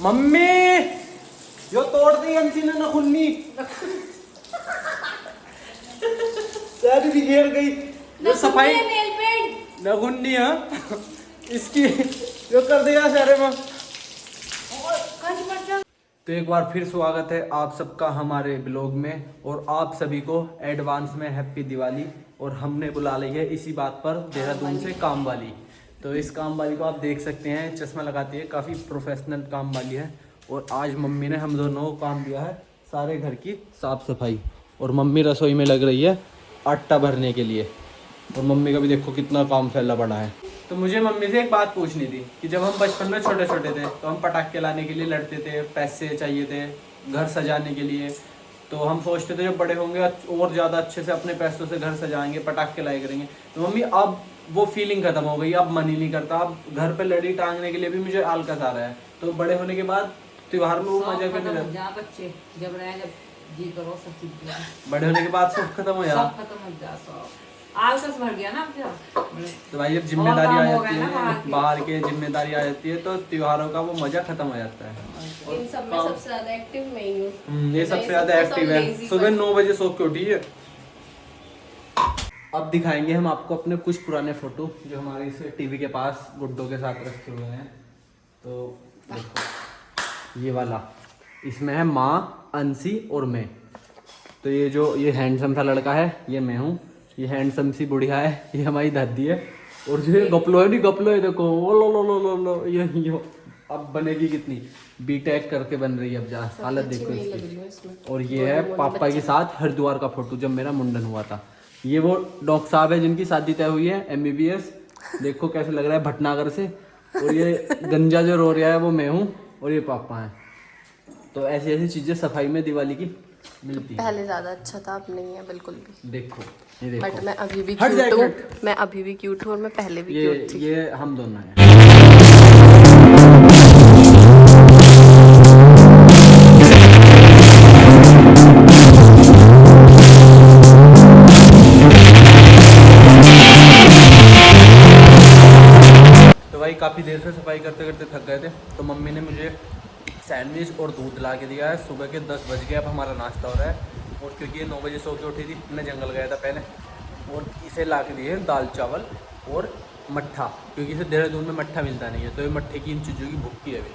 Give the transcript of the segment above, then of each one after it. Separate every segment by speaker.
Speaker 1: Mummy यो तोड़ दी अंशी ने नखुन्नी शायद भी गिर गई ये सफाई नखुन्नी है इसकी यो कर दिया सारे में। तो एक बार फिर स्वागत है आप सबका हमारे ब्लॉग में और आप सभी को एडवांस में हैप्पी दिवाली। और हमने बुला ली है इसी बात पर देहरादून से काम वाली। तो इस काम वाली को आप देख सकते हैं, चश्मा लगाती है, काफ़ी प्रोफेशनल काम वाली है। और आज मम्मी ने हम दोनों को काम दिया है सारे घर की साफ़ सफाई। और मम्मी रसोई में लग रही है आटा भरने के लिए। और मम्मी का भी देखो कितना काम फैला पड़ा है। तो मुझे मम्मी से एक बात पूछनी थी कि जब हम बचपन में छोटे छोटे थे तो हम पटाखे लाने के लिए लड़ते थे, पैसे चाहिए थे घर सजाने के लिए। तो हम सोचते थे जब बड़े होंगे और ज़्यादा अच्छे से अपने पैसों से घर सजाएंगे, पटाखे लाए करेंगे। तो मम्मी अब वो फीलिंग खत्म हो गई, अब मन ही नहीं करता। अब घर पे लड़ी टांगने के लिए भी मुझे आलकस आ रहा है। तो बड़े होने के बाद त्योहार में वो मजा करने लगता है।
Speaker 2: बच्चे जब रहे जब जी करो सब चीज
Speaker 1: बड़े होने के बाद सब खत्म हो जाता,
Speaker 2: सब खत्म हो जाता, सब आलस भर गया ना अब।
Speaker 1: तो भाई जब जिम्मेदारी आ जाती है, बाहर के जिम्मेदारी आ जाती है तो त्योहारों का वो मजा खत्म हो जाता है।
Speaker 3: इन सब में सबसे ज्यादा एक्टिव मैं ही हूँ।
Speaker 1: ये सबसे ज्यादा एक्टिव है, सुबह 9 बजे सो के उठी है। अब दिखाएंगे हम आपको अपने कुछ पुराने फोटो जो हमारे इस टीवी के पास गुड्डो के साथ रखे हुए हैं। तो देखो ये वाला, इसमें है माँ, अंशी और मैं। तो ये हैंडसम सा लड़का है, ये मैं हूँ। ये हैंडसम सी बुढ़िया है, ये हमारी दादी है। और जो ये गपलो है, नहीं गपलो है, देखो वो लो ये अब बनेगी कितनी बीटेक करके बन रही है अब। जा हालत देखो इसकी। और ये है पापा के साथ हरिद्वार का फोटो जब मेरा मुंडन हुआ था। ये वो डॉक्टर साहब है जिनकी शादी तय हुई है, MBBS। देखो कैसे लग रहा है भटनागर से। और ये गंजा जो रो रहा है वो मैं हूँ और ये पापा हैं। तो ऐसी ऐसी चीजें सफाई में दिवाली की मिलती है।
Speaker 3: पहले ज्यादा अच्छा था, अब नहीं है बिल्कुल भी।
Speaker 1: देखो ये देखो,
Speaker 3: बट मैं अभी भी
Speaker 1: हट
Speaker 3: क्यूट
Speaker 1: जाए,
Speaker 3: हूँ। मैं अभी भी क्यूट हूँ और मैं पहले भी क्यूट थी।
Speaker 1: ये हम दोनों हैं। भाई काफ़ी देर से सफाई करते करते थक गए थे तो मम्मी ने मुझे सैंडविच और दूध ला के दिया है। सुबह के 10 बज गए, अब हमारा नाश्ता हो रहा है। और क्योंकि ये 9 बजे सो के उठी थी, मैं जंगल गया था पहले, और इसे ला के दिए दाल चावल और मट्ठा, क्योंकि इसे देहरादून में मट्ठा मिलता नहीं है। तो ये मट्ठे की इन चीज़ों की भुक्की है। अभी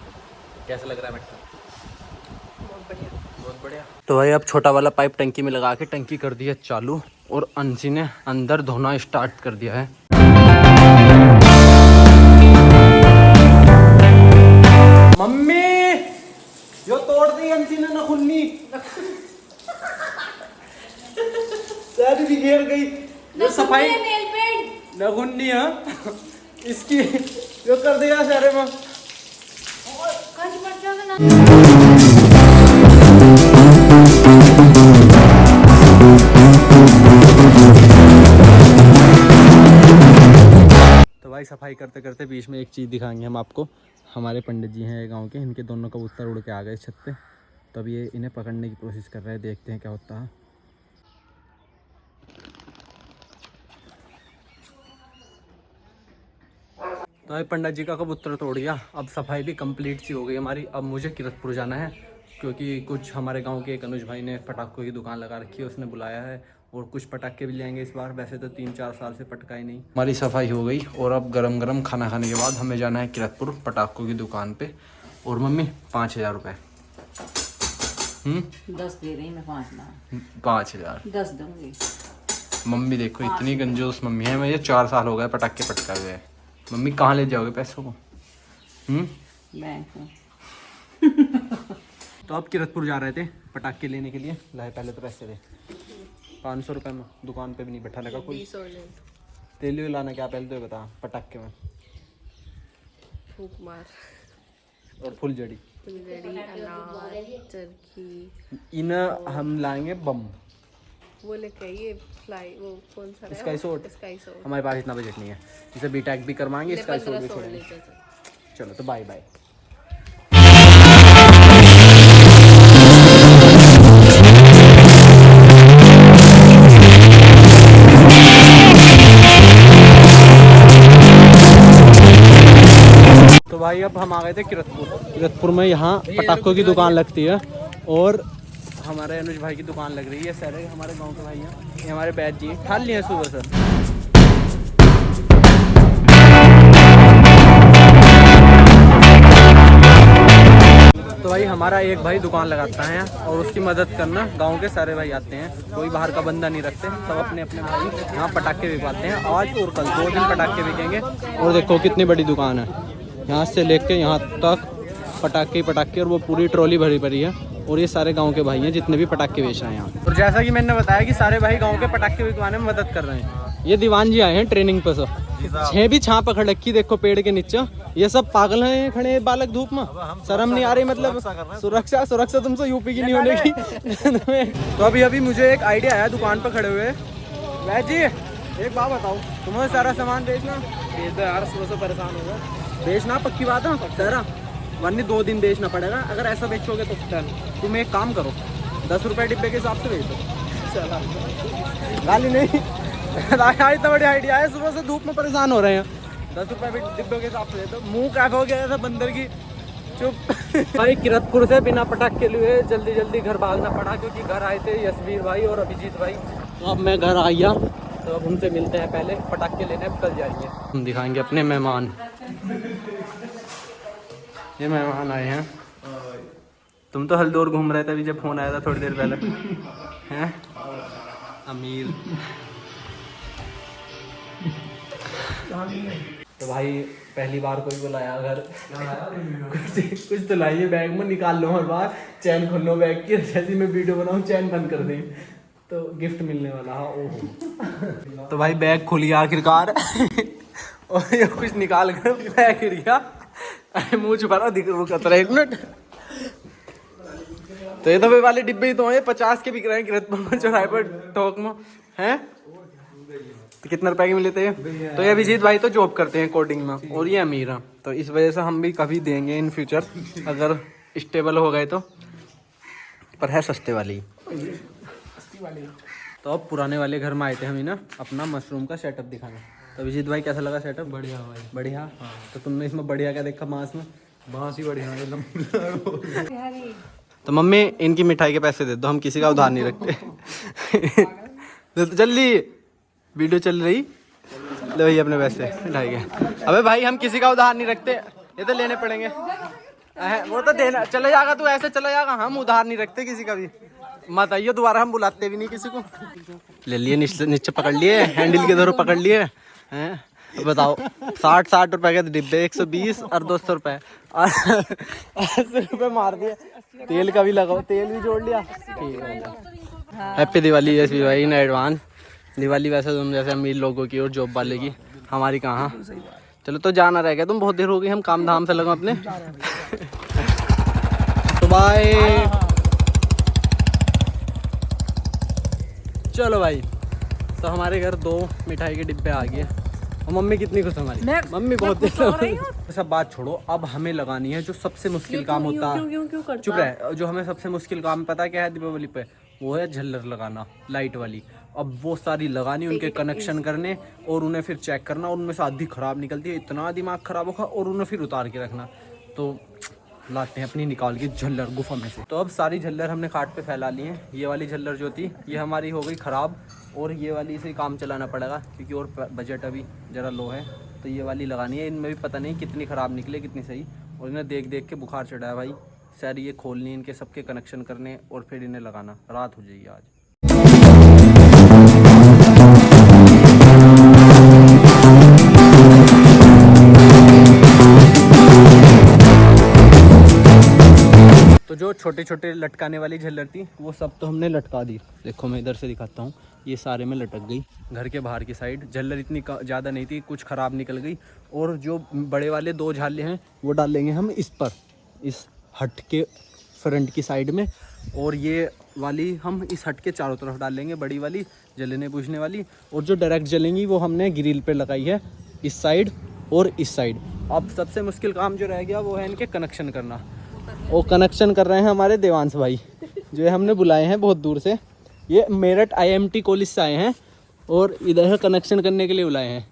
Speaker 1: कैसा लग रहा है मट्ठा?
Speaker 3: बहुत बढ़िया,
Speaker 1: बहुत बढ़िया। तो भाई अब छोटा वाला पाइप टंकी में लगा के टंकी कर दी है चालू। और अंशी ने अंदर धोना स्टार्ट कर दिया है। मम्मी यो तोड़ दी अंशी ने नखुन्नी शायद भी गिर गई। ये सफाई नखुन्नी है इसकी, यो कर दिया सारे में। तो भाई सफाई करते करते बीच में एक चीज़ दिखाएंगे हम आपको। हमारे पंडित जी हैं गांव के, इनके दोनों कबूतर उड़ के आ गए छत पे। तब ये इन्हें पकड़ने की कोशिश कर रहे हैं, देखते हैं क्या होता है। तो भाई पंडित जी का कबूतर तोड़ गया। अब सफाई भी कंप्लीट सी हो गई हमारी। अब मुझे किरतपुर जाना है क्योंकि कुछ हमारे गांव के एक अनुज भाई ने पटाखों की दुकान लगा रखी है, उसने बुलाया है। और कुछ पटाखे भी लेंगे इस बार। वैसे तो 3-4 साल से पटका ही नहीं। हमारी सफाई हो गई और अब गरम गरम खाना खाने के बाद हमें जाना है किरतपुर पटाखों की दुकान पे। और मम्मी 5000 रुपये
Speaker 2: 10 दे रही मैं, 5 ना
Speaker 1: 5000
Speaker 2: 10 दूंगी।
Speaker 1: मम्मी देखो इतनी कंजूस मम्मी है। मुझे 4 साल हो गए पटाखे पटका हुए। मम्मी कहाँ ले जाओगे पैसों को?
Speaker 2: बैंक में।
Speaker 1: तो अब किरतपुर जा रहे थे पटाखे लेने के लिए। लाए पहले तो पैसे दे 500 रुपये में दुकान पे भी नहीं बैठा लगा कोई। तेलियो लाना क्या पहले तो बता। पटाखे में
Speaker 3: फूक मार
Speaker 1: और फुलझड़ी,
Speaker 3: अनार, चरखी।
Speaker 1: इन हम लाएंगे बम।
Speaker 3: वो लेके ये फ्लाई, वो कौन सा है?
Speaker 1: Sky shot. हमारे पास इतना बजट नहीं है, इसे बीटेक भी करवाएंगे, स्काई शॉट भी छोड़ेंगे। चलो तो बाय बाय। भाई अब हम आ गए थे किरतपुर में। यहाँ पटाखों की दुकान लगती है और हमारे अनुज भाई की दुकान लग रही है। सारे हमारे गांव के भाई हैं, ये हमारे बैच जी ठाल लिए हैं सुबह से। तो भाई हमारा एक भाई दुकान लगाता है और उसकी मदद करना गांव के सारे भाई आते हैं, कोई बाहर का बंदा नहीं रखते, सब अपने अपने भाई यहाँ पटाखे बिकवाते हैं। आज और कल 2 दिन पटाखे बिकेंगे। और देखो कितनी बड़ी दुकान है, यहाँ से लेके यहाँ तक पटाखे और वो पूरी ट्रॉली भरी भरी है। और ये सारे गांव के भाई हैं जितने भी पटाखे बेच रहे हैं यहाँ। और जैसा कि मैंने बताया कि सारे भाई गांव के पटाखे बिकवाने में मदद कर रहे हैं। ये दीवान जी आए हैं ट्रेनिंग पे, सब 6 भी छां पकड़ रखी देखो पेड़ के नीचे। ये सब पागल हैं खड़े बालक धूप में, शर्म नहीं आ रही। मतलब सुरक्षा तुमसे यूपी की नहीं होने की। तो अभी मुझे एक आइडिया आया दुकान पर खड़े हुए। वैद जी एक बात बताओ, तुम्हें सारा सामान बेचना बेच दो यार, सुबह से परेशान होगा। बेचना पक्की बात है सारा, वरना 2 दिन बेचना पड़ेगा। अगर ऐसा बेचोगे तो तुम एक काम करो, 10 रुपये डिब्बे के हिसाब से बेच दो। चला गाली नहीं, इतना बड़ी आइडिया है। सुबह से धूप में परेशान हो रहे हैं, 10 रुपये डिब्बे के हिसाब से दे दो। मुंह कैफे हो गया था बंदर की। चुप। भाई किरतपुर से बिना पटाखे लिए जल्दी घर भागना पड़ा, क्योंकि घर आए थे यशवीर भाई और अभिजीत भाई। तो अब मैं घर आ गया, तो अब उनसे मिलते हैं। पहले पटाखे लेने अब कल जाएंगे। हम दिखाएंगे अपने मेहमान। ये मेहमान आए हैं। तुम तो हल्दौर घूम रहे थे अभी जब फोन आया था थोड़ी देर पहले। हैं अमीर। तो भाई पहली बार कोई बुलाया घर, कुछ तो लाइए बैग में, निकाल लो हर बार। चैन खोल लो बैग की, जैसे मैं वीडियो बनाऊँ चैन बंद कर दें तो गिफ्ट मिलने वाला। हाँ ओहो। तो भाई बैग खुल गया आखिरकार। और ये कुछ निकाल कर बैग गिर गया। अरे मुँह छुपा रहा दिख रहा, 1 मिनट। तो ये तो वे वाले डिब्बे ही तो हैं, 50 के बिक रहे हैं किरतपुर में चौराहे पर टोक में हैं। तो कितने रुपए के मिले थे? तो ये अभिजीत भाई तो जॉब करते हैं कोडिंग में और ये अमीर है, तो इस वजह से हम भी कभी देंगे इन फ्यूचर अगर स्टेबल हो गए तो। पर है सस्ते वाली। तो अब पुराने वाले घर में आए थे हम ही ना अपना मशरूम का सेटअप दिखाने। तो अभिजीत भाई कैसा लगा सेटअप? बढ़िया भाई बढ़िया। हाँ। तो तुमने इसमें बढ़िया क्या देखा? बांस में बांस ही बढ़िया है। तो मम्मी इनकी मिठाई के पैसे दे दो, हम किसी का उधार नहीं रखते। जल्दी वीडियो चल रही, ले भैया अपने पैसे मिठाई के। अबे भाई हम किसी का उधार नहीं रखते, ये तो लेने पड़ेंगे। वो तो देना चला जाएगा, तू ऐसे चला जाएगा, हम उधार नहीं रखते किसी का भी। मत आइयो दोबारा, हम बुलाते भी नहीं किसी को। ले लिए नीचे पकड़ लिए, हैंडल के दौर पकड़ लिए हैं। बताओ 60 रुपए के डिब्बे, 120 और 200 रुपए, 80 रुपए मार दिए। तेल का भी लगाओ, तेल भी जोड़ लिया। ठीक है। हैप्पी दिवाली यस भाई इन एडवांस। दिवाली वैसे तुम जैसे अमीर लोगों की और जॉब वाले की, हमारी कहाँ। चलो तो जाना रह गया, तुम बहुत देर हो गई, हम काम धाम से लगे अपने। तो बाय। चलो भाई, तो हमारे घर 2 मिठाई के डिब्बे आ गए और मम्मी कितनी खुश हमारी। मम्मी बहुत सब बात छोड़ो, अब हमें लगानी है जो सबसे मुश्किल काम होता है। चुप रहे। जो हमें सबसे मुश्किल काम पता क्या है दीपावली पे? वो है झल्लर लगाना, लाइट वाली। अब वो सारी लगानी, उनके कनेक्शन करने और उन्हें फिर चेक करना, और उनमें से आधी खराब निकलती है, इतना दिमाग खराब होगा, और उन्हें फिर उतार के रखना। तो लाते हैं अपनी निकाल के झल्लर गुफा में से। तो अब सारी झल्लर हमने खाट पे फैला ली है। ये वाली झल्लर जो थी ये हमारी हो गई ख़राब, और ये वाली से काम चलाना पड़ेगा क्योंकि और बजट अभी ज़रा लो है। तो ये वाली लगानी है। इनमें भी पता नहीं कितनी ख़राब निकले कितनी सही, और इन्हें देख देख के बुखार चढ़ा है भाई। सर ये खोलनी, इनके सबके कनेक्शन करने और फिर इन्हें लगाना। रात हो जाएगी आज। तो जो छोटे छोटे लटकाने वाली झल्लर थी वो सब तो हमने लटका दी। देखो मैं इधर से दिखाता हूँ, ये सारे में लटक गई। घर के बाहर की साइड झल्लर इतनी ज़्यादा नहीं थी, कुछ ख़राब निकल गई। और जो बड़े वाले 2 झाले हैं वो डालेंगे हम इस पर, इस हट के फ्रंट की साइड में, और ये वाली हम इस हट के चारों तरफ डालेंगे, बड़ी वाली जलने बुझने वाली। और जो डायरेक्ट जलेंगी वो हमने ग्रिल पे लगाई है, इस साइड और इस साइड। अब सबसे मुश्किल काम जो रह गया वो है इनके कनेक्शन करना। वो कनेक्शन कर रहे हैं हमारे देवांश भाई, जो हमने बुलाए हैं बहुत दूर से। ये मेरठ IMT कॉलेज से आए हैं और इधर कनेक्शन करने के लिए बुलाए हैं।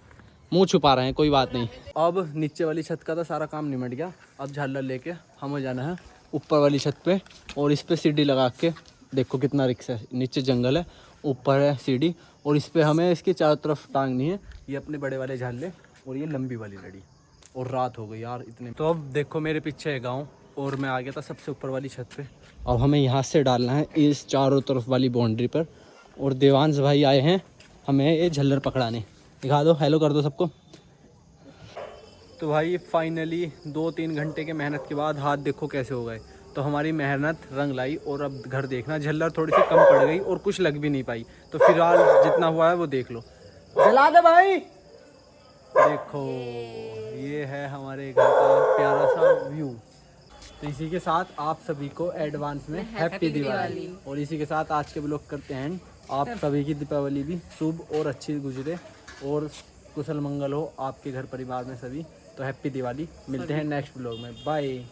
Speaker 1: मुंह छुपा रहे हैं, कोई बात नहीं। अब नीचे वाली छत का तो सारा काम निमट गया। अब झालर लेके हमें जाना है ऊपर वाली छत पे, और इस पे सीढ़ी लगा के देखो कितना रिक्स है। नीचे जंगल है, ऊपर है सीढ़ी, और इस पे हमें इसके चारों तरफ टांगनी है ये अपने बड़े वाले झाले और ये लंबी वाली लड़ी। और रात हो गई यार इतने। तो अब देखो मेरे पीछे है गाँव, और मैं आ गया था सबसे ऊपर वाली छत पे। अब हमें यहाँ से डालना है इस चारों तरफ वाली बाउंड्री पर। और देवांश भाई आए हैं हमें ये झल्लर पकड़ाने। दिखा दो, हेलो कर दो सबको। तो भाई फाइनली 2-3 घंटे के मेहनत के बाद हाथ देखो कैसे हो गए। तो हमारी मेहनत रंग लाई, और अब घर देखना, झल्लर थोड़ी सी कम पड़ गई और कुछ लग भी नहीं पाई। तो फिलहाल जितना हुआ है वो देख लो। जला दे भाई। देखो ये है हमारे घर का प्यारा सा व्यू। तो इसी के साथ आप सभी को एडवांस में हैप्पी दिवाली। और इसी के साथ आज के ब्लॉग करते हैं। आप सभी की दीपावली भी शुभ और अच्छी गुजरे, और कुशल मंगल हो आपके घर परिवार में सभी। तो हैप्पी दिवाली। मिलते हैं नेक्स्ट ब्लॉग में। बाय।